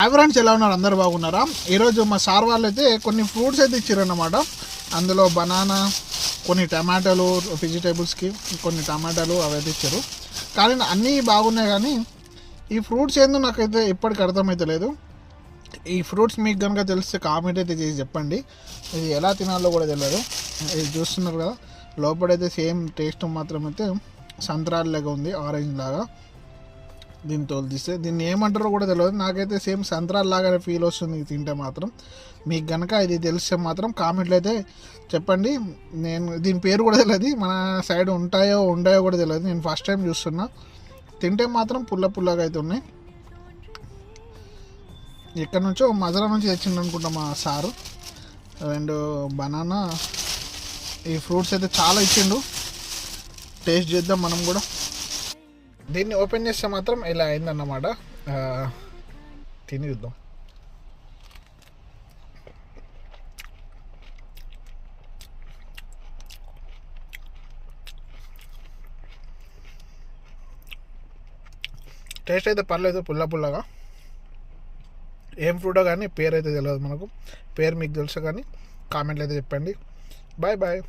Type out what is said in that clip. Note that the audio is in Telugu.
హాయ్ ఫ్రెండ్స్, ఎలా ఉన్నారు? అందరు బాగున్నారా? ఈరోజు మా సార్ వాళ్ళు అయితే కొన్ని ఫ్రూట్స్ అయితే ఇచ్చారన్నమాట. అందులో బనానా, కొన్ని టమాటాలు, వెజిటేబుల్స్కి కొన్ని టమాటాలు అవైతే ఇచ్చారు. కానీ అన్నీ బాగున్నాయి, కానీ ఈ ఫ్రూట్స్ ఏందో నాకైతే ఇప్పటికి అర్థమైతే లేదు. ఈ ఫ్రూట్స్ మీకు కనుక తెలిస్తే కామెంట్ అయితే చేసి చెప్పండి. ఇది ఎలా తినాలో కూడా తెలియదు. ఇది చూస్తున్నారు కదా, లోపలైతే సేమ్ టేస్ట్ మాత్రం అయితే సంత్రాల్లాగా ఉంది, ఆరెంజ్ లాగా. దీన్ని తోలు తీస్తే దీన్ని ఏమంటారో కూడా తెలియదు. నాకైతే సేమ్ సంత్రాల్లాగానే ఫీల్ వస్తుంది తింటే మాత్రం. మీకు కనుక ఇది తెలిస్తే మాత్రం కామెంట్లు అయితే చెప్పండి. నేను దీని పేరు కూడా తెలియదు, మన సైడ్ ఉంటాయో ఉండయో కూడా తెలియదు. నేను ఫస్ట్ టైం చూస్తున్నా. తింటే మాత్రం పుల్లగా అయితే ఉన్నాయి. ఎక్కడి నుంచో మజరా నుంచి తెచ్చిండు అనుకుంటా మా సారు. అండ్ బనానా, ఈ ఫ్రూట్స్ అయితే చాలా ఇచ్చిండు. టేస్ట్ చేద్దాం మనం కూడా. దీన్ని ఓపెన్ చేస్తే మాత్రం ఇలా అయిందన్నమాట. తిని చూద్దాం. టేస్ట్ అయితే పర్లేదు, పుల్లగా. ఏం ఫ్రూటో కానీ పేరు అయితే తెలియదు మనకు. పేరు మీకు తెలుసు కానీ కామెంట్లు అయితే చెప్పండి. బాయ్.